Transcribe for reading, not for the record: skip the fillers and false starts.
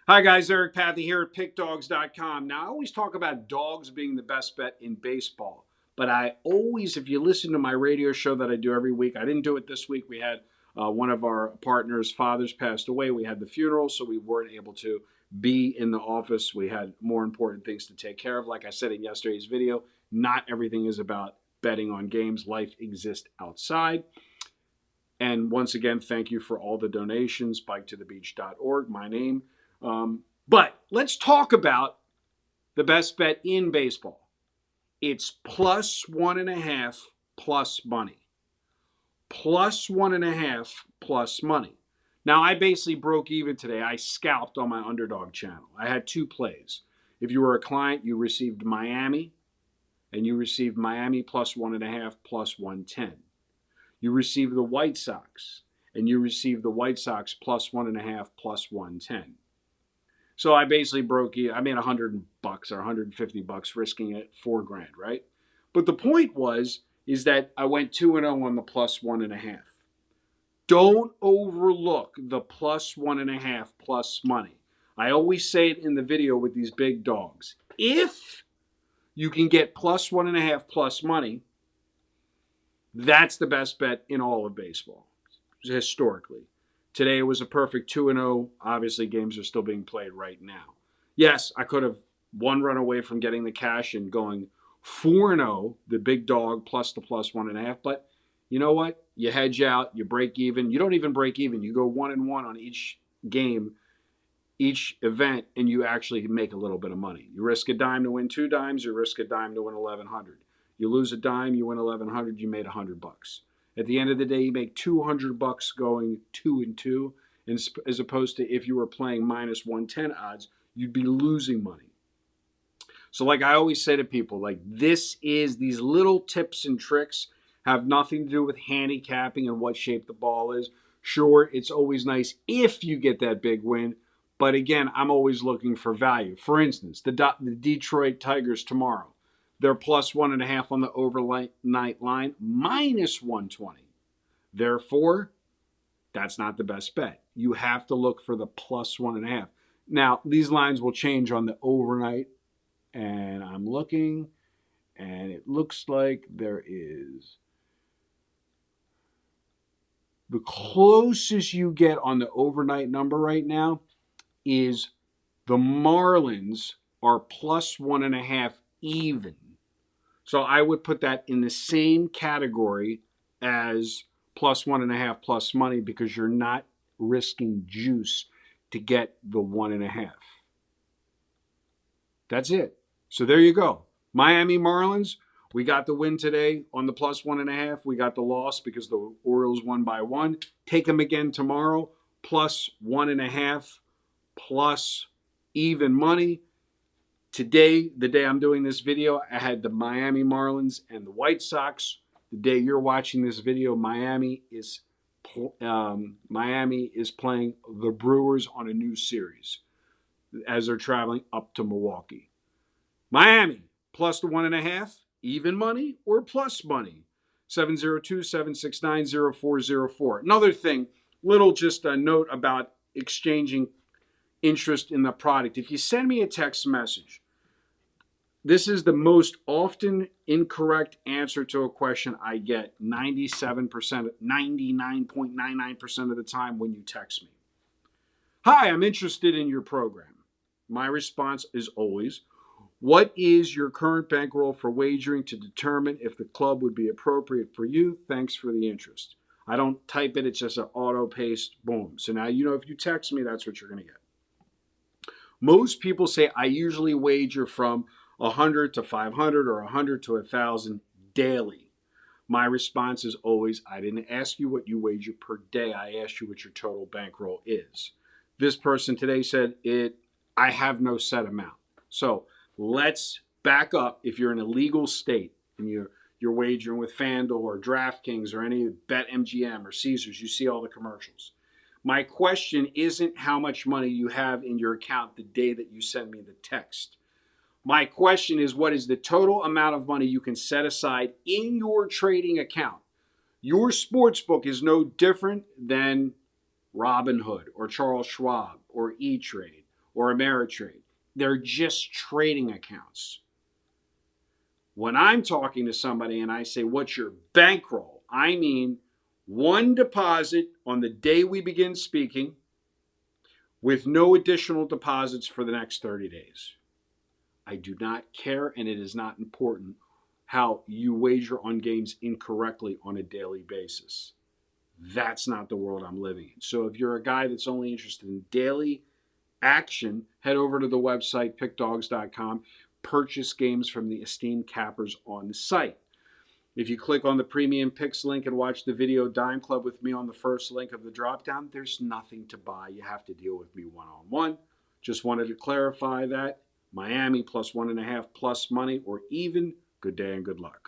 Hi guys, Eric Pathy here at PickDawgz.com. Now I always talk about dogs being the best bet in baseball, but I always, if you listen to my radio show that I do every week, I didn't do it this week. We had one of our partners' fathers passed away. We had the funeral, so we weren't able to be in the office. We had more important things to take care of. Like I said in yesterday's video, not everything is about betting on games. Life exists outside. And once again, thank you for all the donations. BikeToTheBeach.org, my name. But let's talk about the best bet in baseball. It's plus 1.5 plus money. Plus 1.5 plus money. Now, I basically broke even today. I scalped on my underdog channel. I had two plays. If you were a client, you received Miami, and you received Miami plus 1.5 plus 110. You received the White Sox, and you received the White Sox plus 1.5 plus 110. So I basically broke even. I made $100 or $150 risking it $4,000, right? But the point is that I went 2-0 on the plus 1.5. Don't overlook the plus 1.5 plus money. I always say it in the video with these big dogs. If you can get plus 1.5 plus money, that's the best bet in all of baseball, historically. Today was a perfect 2-0. Obviously, games are still being played right now. Yes, I could have one run away from getting the cash and going 4-0, the big dog plus the plus 1.5. But you know what? You hedge out, you break even. You don't even break even. You go 1-1 on each game, each event, and you actually make a little bit of money. You risk a dime to win 2 dimes. You risk a dime to win 1,100. You lose a dime, you win 1,100. You made $100. At the end of the day, you make $200 going 2-2, as opposed to if you were playing minus 110 odds, you'd be losing money. So, like I always say to people, like these little tips and tricks have nothing to do with handicapping and what shape the ball is. Sure, it's always nice if you get that big win, but again, I'm always looking for value. For instance, the Detroit Tigers tomorrow, they're plus 1.5 on the overnight line, minus 120. Therefore, that's not the best bet. You have to look for the plus 1.5. Now, these lines will change on the overnight, and I'm looking, and it looks like there is the closest you get on the overnight number right now is the Marlins are plus 1.5 even. So I would put that in the same category as plus 1.5 plus money because you're not risking juice to get the 1.5. That's it. So there you go. Miami Marlins, we got the win today on the plus 1.5. We got the loss because the Orioles won by 1. Take them again tomorrow, plus 1.5, plus even money. Today, the day I'm doing this video, I had the Miami Marlins and the White Sox. The day you're watching this video, Miami is playing the Brewers on a new series as they're traveling up to Milwaukee. Miami, plus the 1.5, even money or plus money? 702-769-0404. Another thing, little just a note about exchanging interest in the product. If you send me a text message, this is the most often incorrect answer to a question I get 97%, 99.99% of the time when you text me. Hi, I'm interested in your program. My response is always, what is your current bankroll for wagering to determine if the club would be appropriate for you? Thanks for the interest. I don't type it, it's just an auto paste, boom. So now you know if you text me, that's what you're going to get. Most people say I usually wager from 100 to 500 or 100 to 1,000 daily. My response is always, I didn't ask you what you wager per day. I asked you what your total bankroll is. This person today said I have no set amount. So let's back up. If you're in a legal state and you're wagering with FanDuel or DraftKings or any BetMGM or Caesars, you see all the commercials. My question isn't how much money you have in your account the day that you send me the text. My question is, what is the total amount of money you can set aside in your trading account? Your sports book is no different than Robinhood or Charles Schwab or E-Trade or Ameritrade. They're just trading accounts. When I'm talking to somebody and I say, what's your bankroll? I mean one deposit on the day we begin speaking with no additional deposits for the next 30 days. I do not care, and it is not important how you wager on games incorrectly on a daily basis. That's not the world I'm living in. So if you're a guy that's only interested in daily action, head over to the website, PickDawgz.com. Purchase games from the esteemed cappers on the site. If you click on the Premium Picks link and watch the video Dime Club with me on the first link of the drop-down, there's nothing to buy. You have to deal with me one-on-one. Just wanted to clarify that. Miami plus 1.5 plus money or even. Good day and good luck.